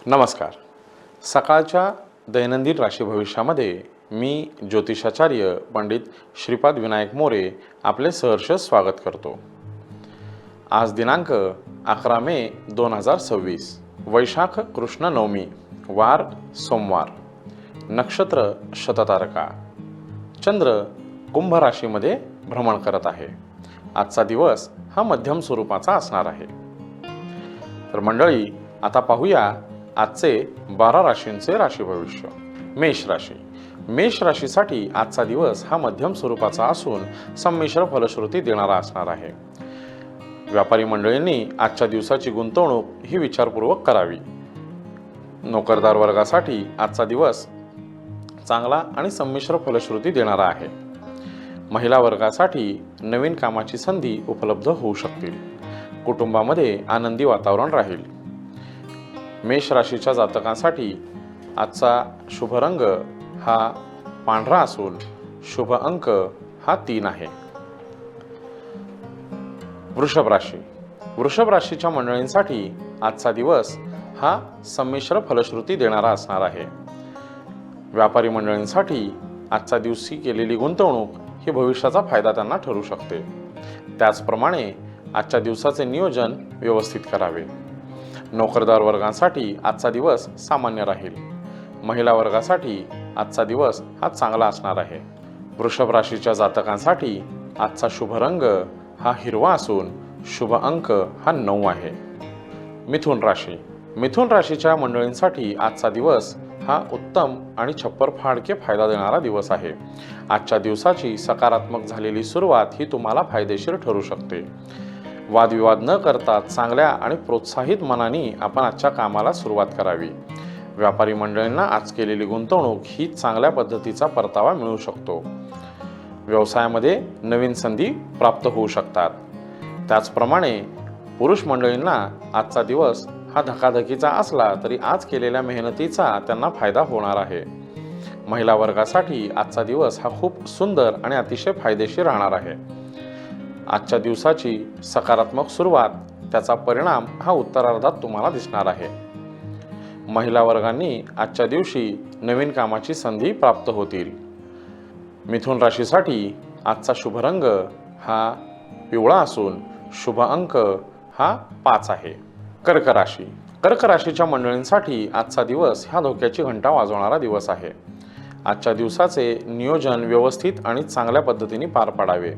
नमस्कार. सकाळच्या दैनंदिन राशी भविष्यामध्ये मी ज्योतिषाचार्य पंडित श्रीपाद विनायक मोरे आपले सहर्ष स्वागत करतो. आज दिनांक 11 मे 2026, वैशाख कृष्ण नवमी, वार सोमवार, नक्षत्र शततारका, चंद्र कुंभ राशीमध्ये भ्रमण करत आहे. आजचा दिवस हा मध्यम स्वरूपाचा असणार आहे. तर मंडळी, आता पाहूया आजचे 12 राशींचे राशी भविष्य. मेष राशी. मेष राशीसाठी आजचा दिवस हा मध्यम स्वरूपाचा असून संमिश्र फलश्रुती देणारा असणार आहे. व्यापारी मंडळींनी आजच्या दिवसाची गुंतवणूक ही विचारपूर्वक करावी. नोकरदार वर्गासाठी आजचा दिवस चांगला आणि संमिश्र फलश्रुती देणारा आहे. महिला वर्गासाठी नवीन कामाची संधी उपलब्ध होऊ शकतील. कुटुंबामध्ये आनंदी वातावरण राहील. मेष राशीच्या जातकांसाठी आजचा शुभ रंग हा पांढरा असून शुभ अंक हा 3 आहे. वृषभ राशी. वृषभ राशीच्या मंडळींसाठी आजचा दिवस हा संमिश्र फलश्रुती देणारा असणार आहे. व्यापारी मंडळींसाठी आजच्या दिवशी केलेली गुंतवणूक ही भविष्याचा फायदा त्यांना ठरू शकते. त्याचप्रमाणे आजच्या दिवसाचे नियोजन व्यवस्थित करावे. नोकरदार वर्गांसाठी आजचा दिवस सामान्य राहील. महिला वर्गासाठी आजचा दिवस हा चांगला असणार आहे. वृषभ राशीच्या जातकांसाठी आजचा शुभ रंग हा हिरवा असून शुभ अंक हा 9 आहे. मिथुन राशी. मिथुन राशीच्या मंडळींसाठी आजचा दिवस हा उत्तम आणि छप्पर फाडके फायदा देणारा दिवस आहे. आजच्या दिवसाची सकारात्मक झालेली सुरुवात ही तुम्हाला फायदेशीर ठरू शकते. वादविवाद न करता चांगल्या आणि प्रोत्साहित मनाने आपण आजच्या कामाला सुरुवात करावी. व्यापारी मंडळींना आज केलेली गुंतवणूक ही चांगल्या पद्धतीचा परतावा मिळू शकतो. व्यवसायामध्ये नवीन संधी प्राप्त होऊ शकतात. त्याचप्रमाणे पुरुष मंडळींना आजचा दिवस हा धकाधकीचा असला तरी आज केलेल्या मेहनतीचा त्यांना फायदा होणार आहे. महिला वर्गासाठी आजचा दिवस हा खूप सुंदर आणि अतिशय फायदेशीर राहणार आहे. आजच्या दिवसाची सकारात्मक सुरुवात, त्याचा परिणाम हा उत्तरार्धात तुम्हाला दिसणार आहे. महिला वर्गांनी आजच्या दिवशी नवीन कामाची संधी प्राप्त होतील. मिथुन राशीसाठी आजचा शुभ रंग हा पिवळा असून शुभ अंक हा 5 आहे. कर्क राशी. कर्क राशीच्या मंडळींसाठी आजचा दिवस हा धोक्याची घंटा वाजवणारा दिवस आहे. आजच्या दिवसाचे नियोजन व्यवस्थित आणि चांगल्या पद्धतीने पार पाडावे.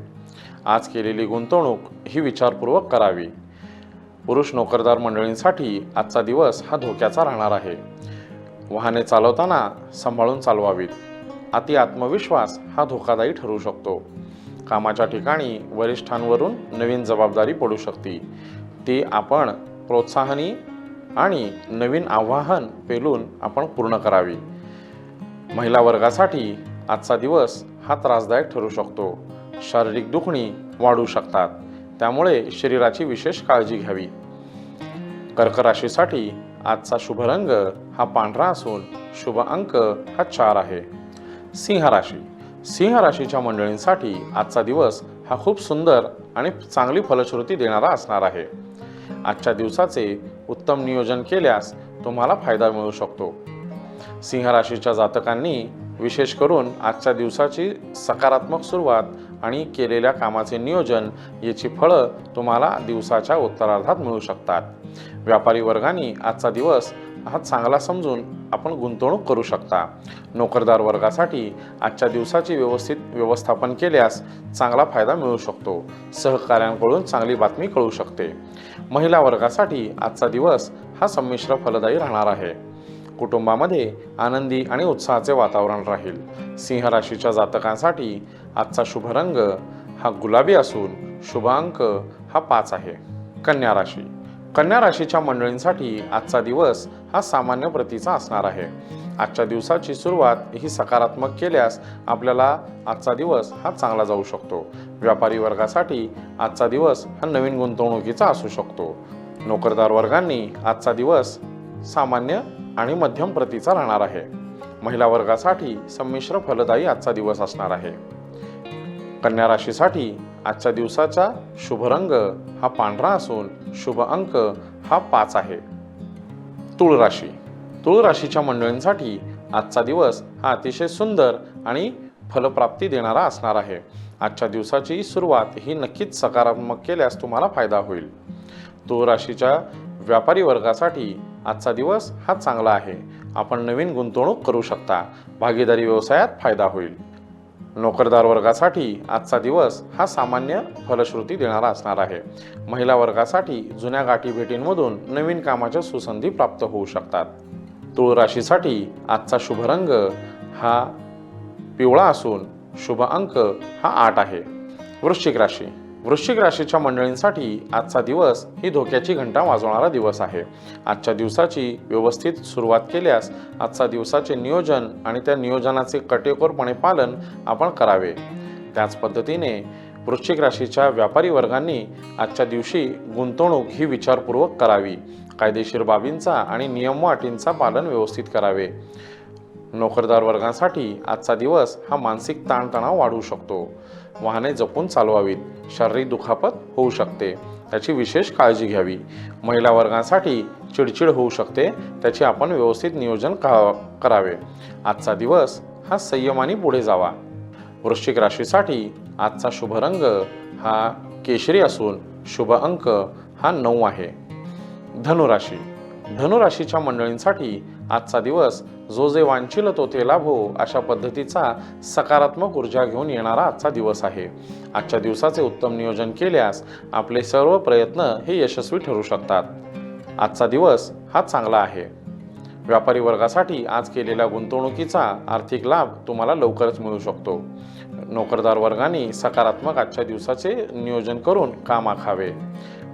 आज केलेली गुंतवणूक ही विचारपूर्वक करावी. पुरुष नोकरदार मंडळींसाठी आजचा दिवस हा धोक्याचा राहणार आहे. वाहने चालवताना सांभाळून चालवावीत. अति आत्मविश्वास हा धोकादायी ठरू शकतो. कामाच्या ठिकाणी वरिष्ठांवरून नवीन जबाबदारी पडू शकते. ती आपण प्रोत्साहनी आणि नवीन आव्हान पेलून आपण पूर्ण करावी. महिला वर्गासाठी आजचा दिवस हा त्रासदायक ठरू शकतो. शारीरिक दुखणी वाढू शकतात, त्यामुळे शरीराची विशेष काळजी घ्यावी. कर्क राशीसाठी आजचा शुभ रंग हा पांढरा असून शुभ अंक हा 4 आहे. सिंह राशी. सिंह राशीच्या मंडळींसाठी आजचा दिवस हा खूप सुंदर आणि चांगली फलश्रुती देणारा असणार आहे. आजच्या दिवसाचे उत्तम नियोजन केल्यास तुम्हाला फायदा मिळू शकतो. सिंह राशीच्या जातकांनी विशेष करून आजच्या दिवसाची सकारात्मक सुरुवात आणि केलेल्या कामाचे नियोजन याची फळं तुम्हाला दिवसाच्या उत्तरार्धात मिळू शकतात. व्यापारी वर्गाने आजचा दिवस हा चांगला समजून आपण गुंतवणूक करू शकता. नोकरदार वर्गासाठी आजच्या दिवसाची व्यवस्थित व्यवस्थापन केल्यास चांगला फायदा मिळू शकतो. सहकाऱ्यांकडून चांगली बातमी कळू शकते. महिला वर्गासाठी आजचा दिवस हा संमिश्र फलदायी राहणार आहे. कुटुंबामध्ये आनंदी आणि उत्साहाचे वातावरण राहील. सिंह राशीच्या जातकांसाठी आजचा शुभ रंग हा गुलाबी असून शुभ अंक हा 5 आहे. कन्या राशी. कन्या राशीच्या मंडळींसाठी आजचा दिवस हा सामान्य प्रतीचा असणार आहे. आजच्या दिवसाची सुरुवात ही सकारात्मक केल्यास आपल्याला आजचा दिवस हा चांगला जाऊ शकतो. व्यापारी वर्गासाठी आजचा दिवस हा नवीन गुंतवणुकीचा असू शकतो. नोकरदार वर्गांनी आजचा दिवस सामान्य आणि मध्यम प्रतीचा राहणार आहे. महिला वर्गासाठी संमिश्र फलदायी आजचा दिवस असणार आहे. कन्या राशीसाठी आजच्या दिवसाचा शुभ रंग हा पांढरा असून शुभ अंक हा 5 आहे. तुळ राशी. तुळ राशीच्या मंडळींसाठी आजचा दिवस हा अतिशय सुंदर आणि फलप्राप्ती देणारा असणार आहे। आजच्या दिवसाची सुरुवात ही नक्कीच सकारात्मक केल्यास तुम्हाला फायदा होईल। तुळ राशीच्या व्यापारी वर्गासाठी आजचा दिवस हा चांगला आहे। आपण नवीन गुंतवणूक करू शकता। भागीदारी व्यवसायात फायदा होईल। नोकरदार वर्गासाठी आजचा दिवस हा सामान्य फलश्रुती देणारा असणार आहे। महिला वर्गासाठी जुन्या गाठी भेटींमधून नवीन कामाच्या सुसंधी प्राप्त होऊ शकतात। तुळ राशीसाठी आजचा शुभ रंग हा पिवळा असून शुभ अंक हा 8 आहे। वृश्चिक राशीच्या मंडळींसाठी आजचा दिवस ही धोक्याची घंटा वाजवणारा दिवस आहे। आजच्या दिवसाची व्यवस्थित सुरुवात केल्यास आजच्या दिवसाचे नियोजन आणि त्या नियोजनाचे काटेकोरपणे पालन आपण करावे। त्याच पद्धतीने वृश्चिक राशीच्या व्यापारी वर्गांनी आजच्या दिवशी गुंतवणूक ही विचारपूर्वक करावी। कायदेशीर बाबींचा आणि नियम व अटींचा पालन व्यवस्थित करावे। नोकरदार वर्गासाठी आजचा दिवस हा मानसिक ताणतणाव वाढवू शकतो। वाहने जपून चालवावीत। शारीरिक दुखापत होऊ शकते, त्याची विशेष काळजी घ्यावी। महिला वर्गासाठी चिडचिड होऊ शकते, त्याचे आपण व्यवस्थित नियोजन करावे। आजचा दिवस हा संयमाने पुढे जावा। वृश्चिक राशीसाठी आजचा शुभ रंग हा केशरी असून शुभ अंक हा 9 आहे। धनुराशीच्या मंडळींसाठी आजचा दिवस जो जे वांछिल तो ते लाभो अशा पद्धतीचा सकारात्मक ऊर्जा घेऊन येणारा आजचा दिवस आहे। आजच्या दिवसाचे उत्तम नियोजन केल्यास आपले सर्व प्रयत्न हे यशस्वी ठरू शकतात। आजचा दिवस हा चांगला आहे। व्यापारी वर्गासाठी आज केलेल्या गुंतवणुकीचा आर्थिक लाभ तुम्हाला लवकरच मिळू शकतो। नोकरदार वर्गाने सकारात्मक आजच्या दिवसाचे नियोजन करून काम आखावे।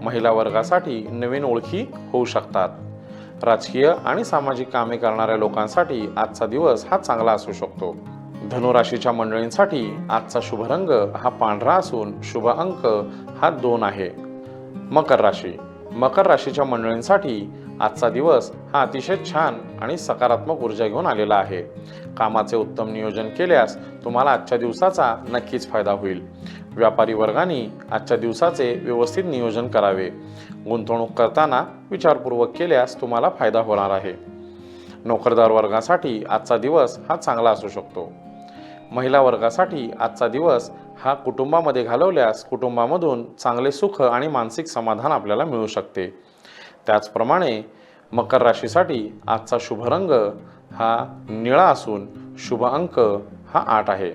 महिला वर्गासाठी नवीन ओळखी होऊ शकतात। राजकीय आणि सामाजिक कामे करणाऱ्या लोकांसाठी आजचा दिवस हा चांगला असू शकतो। धनुराशीच्या मंडळींसाठी आजचा शुभ रंग हा पांढरा असून शुभ अंक हा 2 आहे। मकर राशीच्या मंडळींसाठी आजचा दिवस हा अतिशय छान आणि सकारात्मक ऊर्जा घेऊन आलेला आहे। कामाचे उत्तम नियोजन केल्यास तुम्हाला आजच्या दिवसाचा नक्कीच फायदा होईल। व्यापारी वर्गाने आजच्या दिवसाचे व्यवस्थित नियोजन करावे। गुंतवणूक करताना विचारपूर्वक केल्यास तुम्हाला फायदा होणार आहे। नोकरदार वर्गासाठी आजचा दिवस हा चांगला असू शकतो। महिला वर्गासाठी आजचा दिवस हा कुटुंबामध्ये घालवल्यास कुटुंबामधून चांगले सुख आणि मानसिक समाधान आपल्याला मिळू शकते। त्याचप्रमाणे मकर राशीसाठी आजचा शुभ रंग हा निळा असून शुभ अंक हा 8 आहे।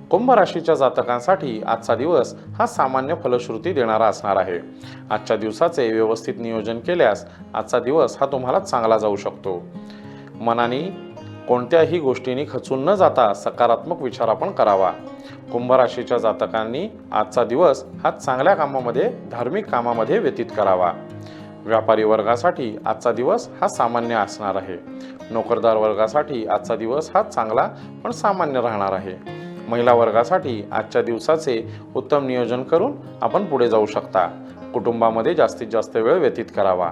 कुंभ राशीच्या जातकांसाठी आजचा दिवस हा सामान्य फलश्रुती देणारा असणार आहे। आजच्या दिवसाचे व्यवस्थित नियोजन केल्यास आजचा दिवस हा तुम्हाला चांगला जाऊ शकतो। मनाने कोणत्याही गोष्टींनी खचून न जाता सकारात्मक विचार आपण करावा। कुंभ राशीच्या जातकांनी आजचा दिवस हा चांगल्या कामामध्ये, धार्मिक कामामध्ये व्यतीत करावा। व्यापारी वर्गासाठी आजचा दिवस हा सामान्य असणार आहे। नोकरदार वर्गासाठी आजचा दिवस हा चांगला पण सामान्य राहणार आहे। महिला वर्गासाठी आजच्या दिवसाचे उत्तम नियोजन करून आपण पुढे जाऊ शकता। कुटुंबामध्ये जास्तीत जास्त वेळ व्यतीत करावा।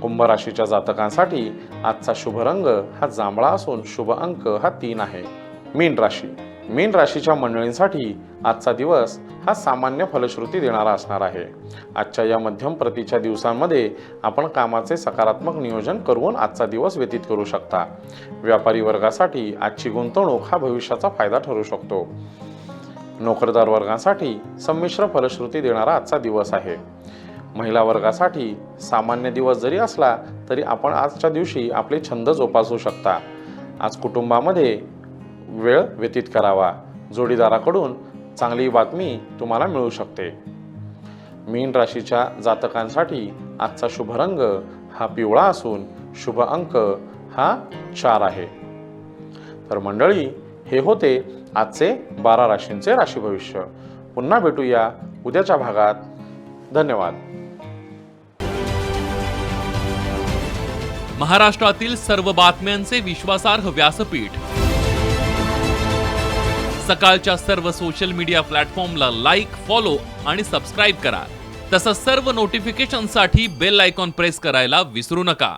कुंभ राशीच्या जातकांसाठी आजचा शुभ रंग हा जांभळा असून शुभ अंक हा 3 आहे। मीन राशीच्या मंडळींसाठी आजचा दिवस हा सामान्य फलश्रुती देणारा असणार आहे। आजच्या या मध्यम प्रतीच्या दिवसांमध्ये आपण कामाचे सकारात्मक नियोजन करून आजचा दिवस व्यतीत करू शकता। व्यापारी वर्गासाठी आजची गुंतवणूक हा भविष्याचा फायदा ठरू शकतो। नोकरदार वर्गासाठी संमिश्र फलश्रुती देणारा आजचा दिवस आहे। महिला वर्गासाठी सामान्य दिवस जरी असला तरी आपण आजच्या दिवशी आपले छंद जोपासू शकता। आज कुटुंबामध्ये वेळ व्यतीत करावा। जोडीदाराकडून चांगली बातमी तुम्हाला मिळू शकते। मीन राशीच्या जातकांसाठी आजचा शुभ रंग हा पिवळा असून शुभ अंक हा 4 आहे। तर मंडळी, हे होते आजचे 12 राशींचे राशी भविष्य। पुन्हा भेटूया उद्याच्या भागात। धन्यवाद। महाराष्ट्रातील सर्व बातम्यांचे विश्वासार्ह व्यासपीठ, सकाळच्या सर्व सोशल मीडिया प्लॅटफॉर्मला लाईक, फॉलो आणि सबस्क्राईब करा। तसंच सर्व नोटिफिकेशनसाठी बेल आयकॉन प्रेस करायला विसरू नका।